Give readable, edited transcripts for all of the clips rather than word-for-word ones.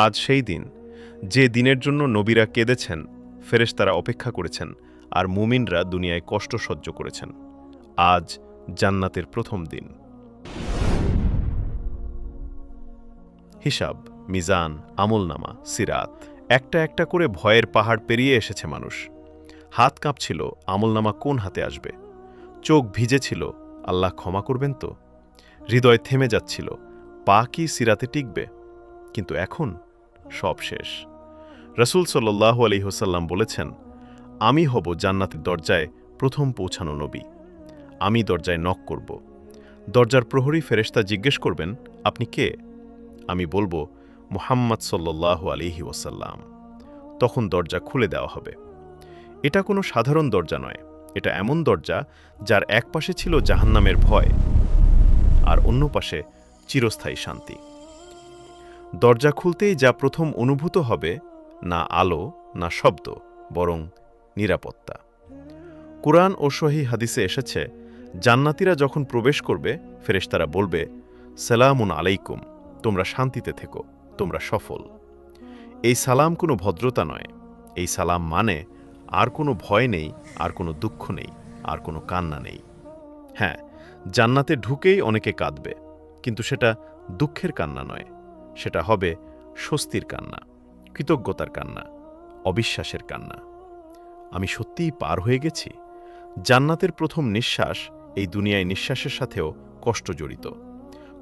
আজ সেই দিন, যে দিনের জন্য নবীরা কেঁদেছেন, ফেরেশতারা অপেক্ষা করেছেন, আর মুমিনরা দুনিয়ায় কষ্ট সহ্য করেছেন। আজ জান্নাতের প্রথম দিন। হিসাব, মিজান, আমলনামা, সিরাত, একটা একটা করে ভয়ের পাহাড় পেরিয়ে এসেছে মানুষ। হাত কাঁপছিল, আমলনামা কোন হাতে আসবে। চোখ ভিজেছিল, আল্লাহ ক্ষমা করবেন তো। হৃদয় থেমে যাচ্ছিল, পা কি সিরাতে টিকবে। কিন্তু এখন সব শেষ। রাসূল সাল্লাল্লাহু আলাইহি ওয়াসাল্লাম বলেছেন, আমি হব জান্নাতের দরজায় প্রথম পৌঁছানো নবী। আমি দরজায় নক করব। দরজার প্রহরী ফেরেশতা জিজ্ঞেস করবেন, আপনি কে? আমি বলবো, মুহাম্মদ সাল্লাল্লাহু আলাইহি ওয়াসাল্লাম। তখন দরজা খুলে দেওয়া হবে। এটা কোনো সাধারণ দরজা নয়, এটা এমন দরজা যার এক পাশে ছিল জাহান্নামের ভয়, আর অন্য পাশে চিরস্থায়ী শান্তি। দরজা খুলতেই যা প্রথম অনুভূত হবে, না আলো, না শব্দ, বরং নিরাপত্তা। কুরআন ও সহিহ হাদিসে এসেছে, জান্নাতীরা যখন প্রবেশ করবে, ফেরেশতারা বলবে, সালামুন আলাইকুম, তোমরা শান্তিতে থেকো, তোমরা সফল। এই সালাম কোনো ভদ্রতা নয়। এই সালাম মানে আর কোনো ভয় নেই, আর কোনো দুঃখ নেই, আর কোনো কান্না নেই। হ্যাঁ, জান্নাতে ঢুকেই অনেকে কাঁদবে, কিন্তু সেটা দুঃখের কান্না নয়। সেটা হবে স্বস্তির কান্না, কৃতজ্ঞতার কান্না, অবিশ্বাসের কান্না। আমি সত্যিই পার হয়ে গেছি। জান্নাতের প্রথম নিঃশ্বাস এই দুনিয়ায় নিঃশ্বাসের সাথেও কষ্ট জড়িত।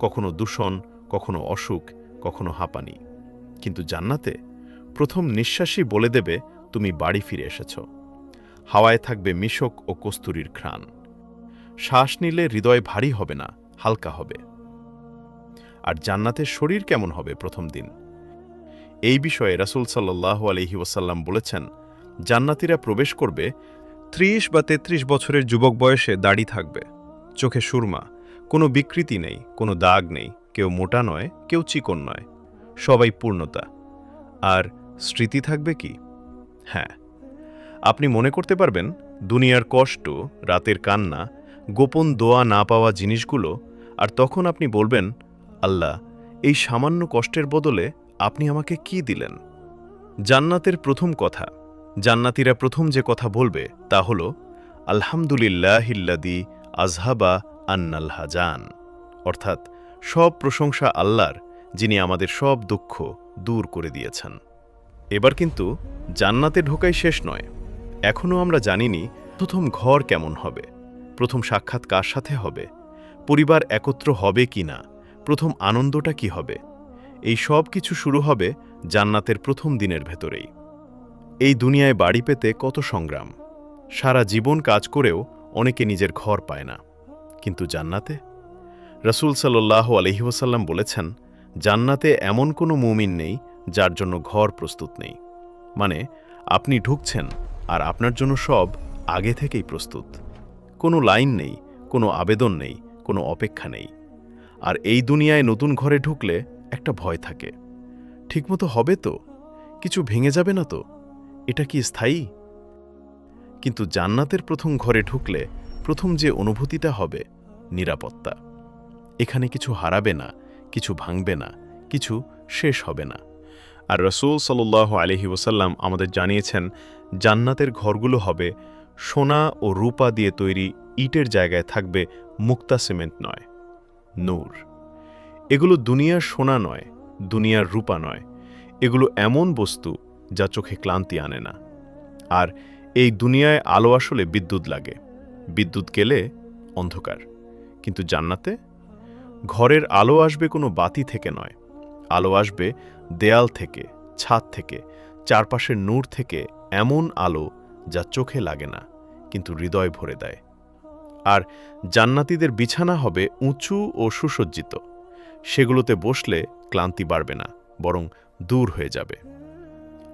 কখনো দূষণ, কখনো অসুখ, কখনো হাঁপানি। কিন্তু জান্নাতে প্রথম নিঃশ্বাসই বলে দেবে, তুমি বাড়ি ফিরে এসেছ। হাওয়ায় থাকবে মিশক ও কস্তুরীর ঘ্রাণ। শ্বাস নিলে হৃদয় ভারী হবে না, হালকা হবে। আর জান্নাতের শরীর কেমন হবে প্রথম দিন? এই বিষয়ে রাসূল সাল্লাল্লাহু আলাইহি ওয়াসাল্লাম বলেছেন, জান্নাতীরা প্রবেশ করবে ৩০ বা ৩৩ বছরের যুবক বয়সে দাড়ি থাকবে, চোখে সুরমা, কোনো বিকৃতি নেই, কোনো দাগ নেই, কেউ মোটা নয়, কেউ চিকন নয়, সবাই পূর্ণতা। আর স্মৃতি থাকবে কি? হ্যাঁ, আপনি মনে করতে পারবেন দুনিয়ার কষ্ট, রাতের কান্না, গোপন দোয়া না পাওয়া জিনিসগুলো, আর তখন আপনি বলবেন, আল্লাহ, এই সামান্য কষ্টের বদলে আপনি আমাকে কি দিলেন? জান্নাতের প্রথম কথা, জান্নাতীরা প্রথম যে কথা বলবে তা হল, আলহামদুলিল্লাহিল্লাযী আযহাবা আন্নাল হাজান, অর্থাৎ সব প্রশংসা আল্লাহর, যিনি আমাদের সব দুঃখ দূর করে দিয়েছেন। এবার কিন্তু জান্নাতে ঢোকাই শেষ নয়। এখনও আমরা জানিনি প্রথম ঘর কেমন হবে, প্রথম সাক্ষাৎ কার সাথে হবে, পরিবার একত্র হবে কি না, প্রথম আনন্দটা কি হবে। এই সব কিছু শুরু হবে জান্নাতের প্রথম দিনের ভেতরেই। এই দুনিয়ায় বাড়ি পেতে কত সংগ্রাম, সারা জীবন কাজ করেও অনেকে নিজের ঘর পায় না। কিন্তু জান্নাতে রাসূল সাল্লাল্লাহু আলাইহি ওয়াসাল্লাম বলেছেন, জান্নাতে এমন কোনো মুমিন নেই যার জন্য ঘর প্রস্তুত নেই। মানে আপনি ঢুকছেন আর আপনার জন্য সব আগে থেকেই প্রস্তুত। কোনো লাইন নেই, কোনো আবেদন নেই, কোনো অপেক্ষা নেই। আর এই দুনিয়ায় নতুন ঘরে ঢুকলে একটা ভয় থাকে, ঠিকমতো হবে তো, কিছু ভেঙে যাবে না তো, এটা কি স্থায়ী? কিন্তু জান্নাতের প্রথম ঘরে ঢুকলে প্রথম যে অনুভূতিটা হবে, নিরাপত্তা। এখানে কিছু হারাবে না, কিছু ভাঙবে না, কিছু শেষ হবে না। আর রাসূল সাল্লাল্লাহু আলাইহি ওয়াসাল্লাম আমাদের জানিয়েছেন, জান্নাতের ঘরগুলো হবে সোনা ও রূপা দিয়ে তৈরি, ইটের জায়গায় থাকবে মুক্তা সিমেন্ট নয়, নূর। এগুলো দুনিয়ার সোনা নয়, দুনিয়ার রূপা নয়। এগুলো এমন বস্তু যা চোখে ক্লান্তি আনে না। আর এই দুনিয়ায় আলো আসলে বিদ্যুৎ লাগে, বিদ্যুৎ গেলে অন্ধকার। কিন্তু জান্নাতে ঘরের আলো আসবে কোনো বাতি থেকে নয়, আলো আসবে দেয়াল থেকে, ছাদ থেকে, চারপাশের নূর থেকে, এমন আলো যা চোখে লাগে না কিন্তু হৃদয় ভরে দেয়। আর জান্নাতীদের বিছানা হবে উঁচু ও সুসজ্জিত। সেগুলোতে বসলে ক্লান্তি বাড়বে না, বরং দূর হয়ে যাবে।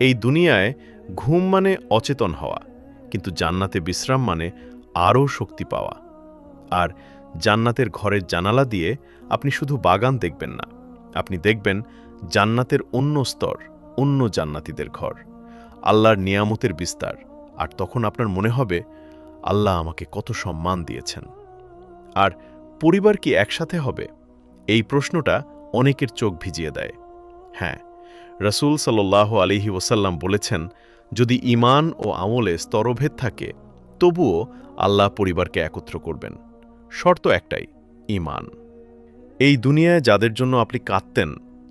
এই দুনিয়ায় ঘুম মানে অচেতন হওয়া, কিন্তু জান্নাতে বিশ্রাম মানে আরও শক্তি পাওয়া। আর জান্নাতের ঘরের জানালা দিয়ে আপনি শুধু বাগান দেখবেন না, আপনি দেখবেন জান্নাতের অন্য স্তর, অন্য জান্নাতীদের ঘর, আল্লাহর নিয়ামতের বিস্তার। আর তখন আপনার মনে হবে, আল্লাহ আমাকে কত সম্মান দিয়েছেন। আর পরিবার কি একসাথে হবে? এই প্রশ্নটা অনেকের চোখ ভিজিয়ে দেয়। হ্যাঁ, রাসূল সাল্লাল্লাহু আলাইহি ওয়াসাল্লাম বলেছেন, যদি ঈমান ও আমলে স্তরভেদ থাকে তবুও আল্লাহ পরিবারকে একত্র করবেন। শর্ত একটাই, ঈমান। এই দুনিয়ায় যাদের জন্য আপনি কাঁদতেন,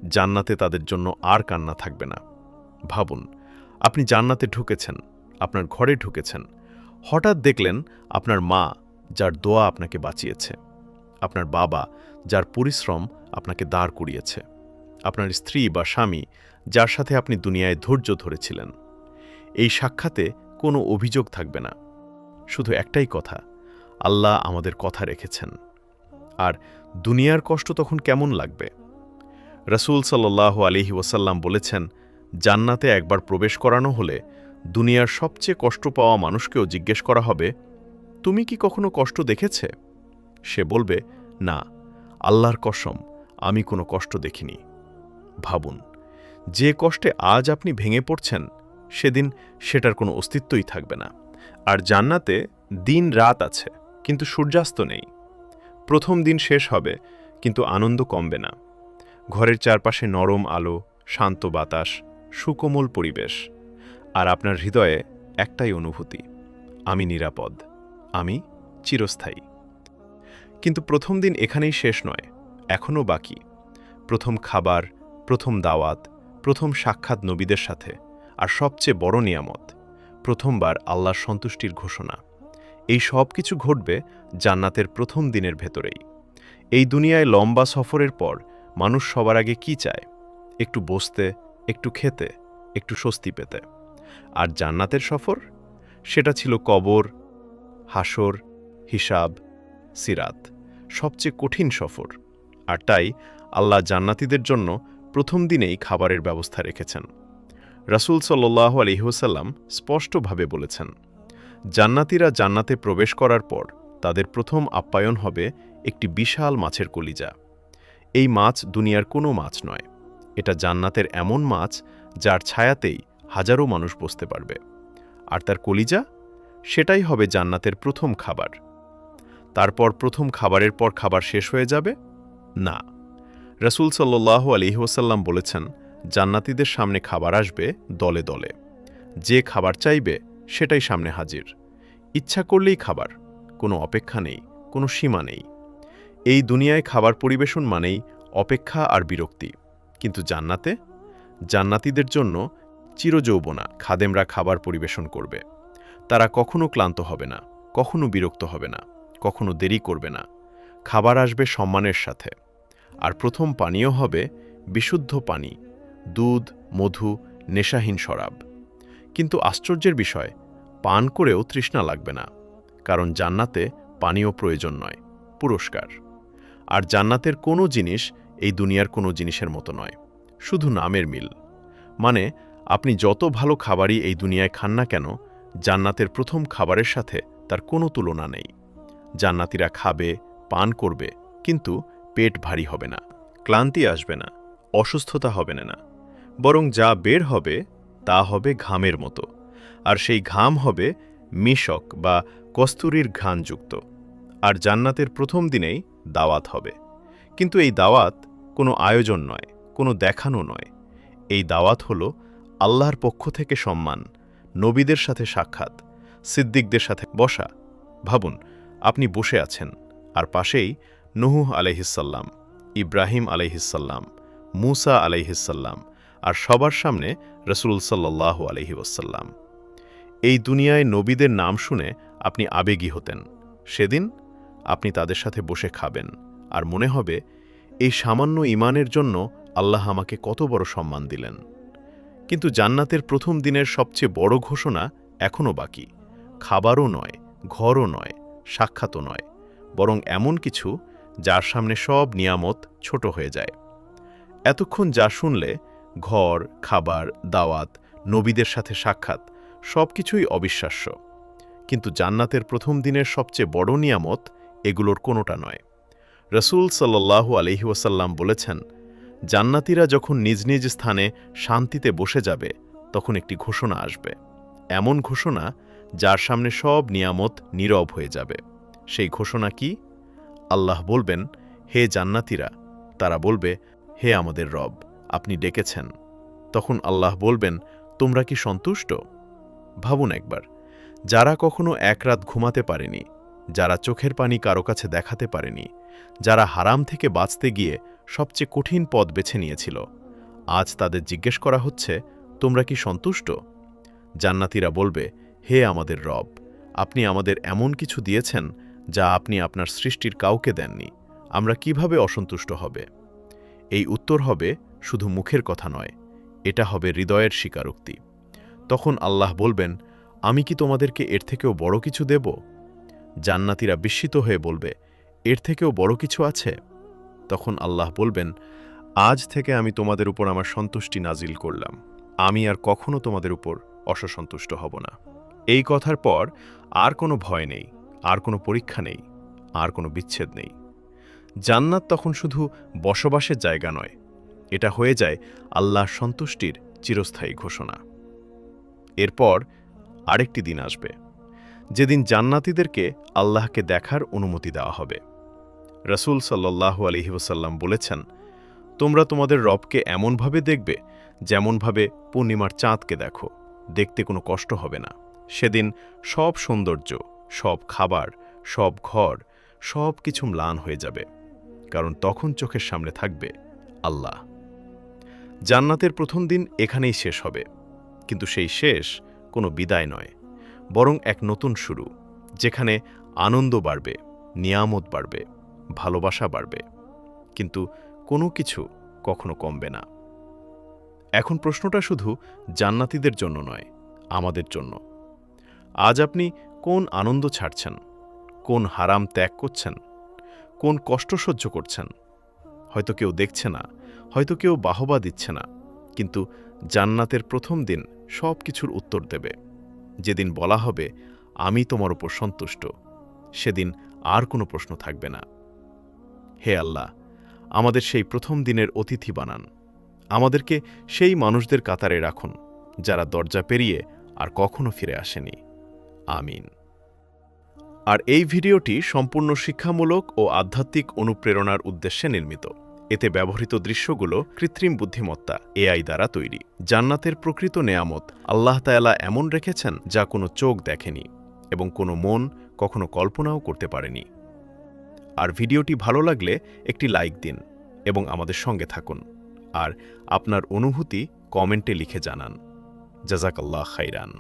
জান্নাতে তাদের জন্য আর কান্না থাকবে না। ভাবুন, আপনি জান্নাতে ঢুকেছেন, আপনার ঘরে ঢুকেছেন, হঠাৎ দেখলেন আপনার মা, যার দোয়া আপনাকে বাঁচিয়েছে, আপনার বাবা, যার পরিশ্রম আপনাকে দাঁড় করিয়েছে, আপনার স্ত্রী বা স্বামী, যার সাথে আপনি দুনিয়ায় ধৈর্য ধরেছিলেন। এই সাক্ষাতে কোনো অভিযোগ থাকবে না, শুধু একটাই কথা, আল্লাহ আমাদের কথা রেখেছেন। আর দুনিয়ার কষ্ট তখন কেমন লাগবে? রাসূল সাল্লাল্লাহু আলাইহি ওয়াসাল্লাম বলেছেন, জান্নাতে একবার প্রবেশ করানো হলে দুনিয়ার সবচেয়ে কষ্ট পাওয়া মানুষকেও জিজ্ঞেস করা হবে, তুমি কি কখনো কষ্ট দেখেছে? সে বলবে, না, আল্লাহর কসম, আমি কোনো কষ্ট দেখিনি। ভাবুন, যে কষ্টে আজ আপনি ভেঙে পড়ছেন, সেদিন সেটার কোনো অস্তিত্বই থাকবে না। আর জান্নাতে দিন রাত আছে, কিন্তু সূর্যাস্ত নেই। প্রথম দিন শেষ হবে, কিন্তু আনন্দ কমবে না। ঘরের চারপাশে নরম আলো, শান্ত বাতাস, সুকোমল পরিবেশ, আর আপনার হৃদয়ে একটাই অনুভূতি, আমি নিরাপদ, আমি চিরস্থায়ী। কিন্তু প্রথম দিন এখানেই শেষ নয়, এখনও বাকি। প্রথম খাবার, প্রথম দাওয়াত, প্রথম সাক্ষাৎ নবীদের সাথে, আর সবচেয়ে বড় নিয়ামত, প্রথমবার আল্লাহর সন্তুষ্টির ঘোষণা। এই সব কিছু ঘটবে জান্নাতের প্রথম দিনের ভেতরেই। এই দুনিয়ায় লম্বা সফরের পর মানুষ সবার আগে কি চায়? একটু বসতে, একটু খেতে, একটু স্বস্তি পেতে। আর জান্নাতের সফর, সেটা ছিল কবর, হাসর, হিসাব, সিরাত, সবচেয়ে কঠিন সফর। আর তাই আল্লাহ জান্নাতীদের জন্য প্রথম দিনেই খাবারের ব্যবস্থা রেখেছেন। রাসূল সাল্লাল্লাহু আলাইহি ওয়াসাল্লাম স্পষ্টভাবে বলেছেন, জান্নাতীরা জান্নাতে প্রবেশ করার পর তাদের প্রথম আপ্যায়ন হবে একটি বিশাল মাছের কলিজা। এই মাছ দুনিয়ার কোনো মাছ নয়, এটা জান্নাতের এমন মাছ যার ছায়াতেই হাজারো মানুষ বসতে পারবে। আর তার কলিজা, সেটাই হবে জান্নাতের প্রথম খাবার। তারপর প্রথম খাবারের পর খাবার শেষ হয়ে যাবে? না। রাসূল সাল্লাল্লাহু আলাইহি ওয়াসাল্লাম বলেছেন, জান্নাতীদের সামনে খাবার আসবে দলে দলে। যে খাবার চাইবে সেটাই সামনে হাজির। ইচ্ছা করলেই খাবার, কোনো অপেক্ষা নেই, কোনো সীমা নেই। এই দুনিয়ায় খাবার পরিবেশন মানেই অপেক্ষা আর বিরক্তি, কিন্তু জান্নাতে, জান্নাতীদের জন্য চিরযৌবনা খাদেমরা খাবার পরিবেশন করবে। তারা কখনো ক্লান্ত হবে না, কখনো বিরক্ত হবে না, কখনো দেরি করবে না। খাবার আসবে সম্মানের সাথে। আর প্রথম পানীয় হবে বিশুদ্ধ পানি, দুধ, মধু, নেশাহীন শরাব। কিন্তু আশ্চর্যের বিষয়, পান করেও তৃষ্ণা লাগবে না, কারণ জান্নাতে পানীয় প্রয়োজন নয়, পুরস্কার। আর জান্নাতের কোনো জিনিস এই দুনিয়ার কোনো জিনিসের মতো নয়, শুধু নামের মিল। মানে, আপনি যত ভালো খাবারই এই দুনিয়ায় খান না কেন, জান্নাতের প্রথম খাবারের সাথে তার কোনো তুলনা নেই। জান্নাতীরা খাবে, পান করবে, কিন্তু পেট ভারী হবে না, ক্লান্তি আসবে না, অসুস্থতা হবে না, বরং যা বের হবে তা হবে ঘামের মতো। আর সেই ঘাম হবে মিশক বা কস্তুরীর ঘ্রাণযুক্ত। আর জান্নাতের প্রথম দিনেই দাওয়াত হবে। কিন্তু এই দাওয়াত কোনো আয়োজন নয়, কোনো দেখানো নয়। এই দাওয়াত হলো আল্লাহর পক্ষ থেকে সম্মান, নবীদের সাথে সাক্ষাৎ, সিদ্দিকদের সাথে বসা। ভাবুন, আপনি বসে আছেন, আর পাশেই নূহ আলাইহিসসাল্লাম, ইব্রাহিম আলাইহিসসাল্লাম, মূসা আলাইহিসসাল্লাম, আর সবার সামনে রাসূল সাল্লাল্লাহু আলাইহি ওয়াসাল্লাম। এই দুনিয়ায় নবীদের নাম শুনে আপনি আবেগী হতেন। সেদিন আপনি তাদের সাথে বসে খাবেন, আর মনে হবে, এই সামান্য ঈমানের জন্য আল্লাহ আমাকে কত বড় সম্মান দিলেন। কিন্তু জান্নাতের প্রথম দিনের সবচেয়ে বড় ঘোষণা এখনও বাকি। খাবারও নয়, ঘরও নয়, সাক্ষাৎও নয়, বরং এমন কিছু যার সামনে সব নিয়ামত ছোট হয়ে যায়। এতক্ষণ যা শুনলে, ঘর, খাবার, দাওয়াত, নবীদের সাথে সাক্ষাৎ, সবকিছুই অবিশ্বাস্য। কিন্তু জান্নাতের প্রথম দিনের সবচেয়ে বড় নিয়ামত এগুলোর কোনোটা নয়। রাসূল সাল্লাল্লাহু আলাইহি ওয়াসাল্লাম বলেছেন, জান্নাতীরা যখন নিজ নিজ স্থানে শান্তিতে বসে যাবে, তখন একটি ঘোষণা আসবে, এমন ঘোষণা যার সামনে সব নিয়ামত নীরব হয়ে যাবে। সেই ঘোষণা কি? আল্লাহ বলবেন, হে জান্নাতীরা। তারা বলবে, হে আমাদের রব, আপনি ডেকেছেন। তখন আল্লাহ বলবেন, তোমরা কি সন্তুষ্ট? ভাবুন একবার, যারা কখনো এক রাত ঘুমাতে পারেনি, যারা চোখের পানি কারো কাছে দেখাতে পারেনি, যারা হারাম থেকে বাঁচতে গিয়ে সবচেয়ে কঠিন পথ বেছে নিয়েছিল, আজ তাদের জিজ্ঞেস করা হচ্ছে, তোমরা কি সন্তুষ্ট? জান্নাতীরা বলবে, হে আমাদের রব, আপনি আমাদের এমন কিছু দিয়েছেন যা আপনি আপনার সৃষ্টির কাউকে দেননি, আমরা কিভাবে অসন্তুষ্ট হবে? এই উত্তর হবে শুধু মুখের কথা নয়, এটা হবে হৃদয়ের স্বীকারোক্তি। তখন আল্লাহ বলবেন, আমি কি তোমাদেরকে এর থেকেও বড় কিছু দেব? জান্নাতীরা বিস্মিত হয়ে বলবে, এর থেকেও বড় কিছু আছে? তখন আল্লাহ বলবেন, আজ থেকে আমি তোমাদের উপর আমার সন্তুষ্টি নাজিল করলাম, আমি আর কখনো তোমাদের উপর অসন্তুষ্ট হব না। এই কথার পর আর কোনো ভয় নেই, আর কোনো পরীক্ষা নেই, আর কোনো বিচ্ছেদ নেই। জান্নাত তখন শুধু বসবাসের জায়গা নয়, এটা হয়ে যায় আল্লাহর সন্তুষ্টির চিরস্থায়ী ঘোষণা। এরপর আরেকটি দিন আসবে, যেদিন জান্নাতীদেরকে আল্লাহকে দেখার অনুমতি দেওয়া হবে। রাসূল সাল্লাল্লাহু আলাইহি ওয়াসাল্লাম বলেছেন, তোমরা তোমাদের রবকে এমনভাবে দেখবে যেমনভাবে পূর্ণিমার চাঁদকে দেখো, দেখতে কোনো কষ্ট হবে না। সেদিন সব সৌন্দর্য, সব খাবার, সব ঘর, সব কিছু ম্লান হয়ে যাবে, কারণ তখন চোখের সামনে থাকবে আল্লাহ। জান্নাতের প্রথম দিন এখানেই শেষ হবে, কিন্তু সেই শেষ কোনো বিদায় নয়, বরং এক নতুন শুরু, যেখানে আনন্দ বাড়বে, নিয়ামত বাড়বে, ভালোবাসা বাড়বে, কিন্তু কোনো কিছু কখনো কমবে না। এখন প্রশ্নটা শুধু জান্নাতীদের জন্য নয়, আমাদের জন্য। আজ আপনি কোন আনন্দ ছাড়ছেন, কোন হারাম ত্যাগ করছেন, কোন কষ্ট সহ্য করছেন? হয়তো কেউ দেখছে না, হয়তো কেউ বাহবা দিচ্ছে না, কিন্তু জান্নাতের প্রথম দিন সব কিছুর উত্তর দেবে। যেদিন বলা হবে, আমি তোমার উপর সন্তুষ্ট, সেদিন আর কোনো প্রশ্ন থাকবে না। হে আল্লাহ, আমাদের সেই প্রথম দিনের অতিথি বানান, আমাদেরকে সেই মানুষদের কাতারে রাখুন যারা দরজা পেরিয়ে আর কখনো ফিরে আসেনি। আমিন। আর এই ভিডিওটি সম্পূর্ণ শিক্ষামূলক ও আধ্যাত্মিক অনুপ্রেরণার উদ্দেশ্যে নির্মিত। এতে ব্যবহৃত দৃশ্যগুলো কৃত্রিম বুদ্ধিমত্তা এআই দ্বারা তৈরি। জান্নাতের প্রকৃত নেয়ামত আল্লাহ তাআলা এমন রেখেছেন যা কোনো চোখ দেখেনি এবং কোনো মন কখনো কল্পনাও করতে পারেনি। আর ভিডিওটি ভালো লাগলে একটি লাইক দিন এবং আমাদের সঙ্গে থাকুন, আর আপনার অনুভূতি কমেন্টে লিখে জানান। জাযাকাল্লাহ খাইরান।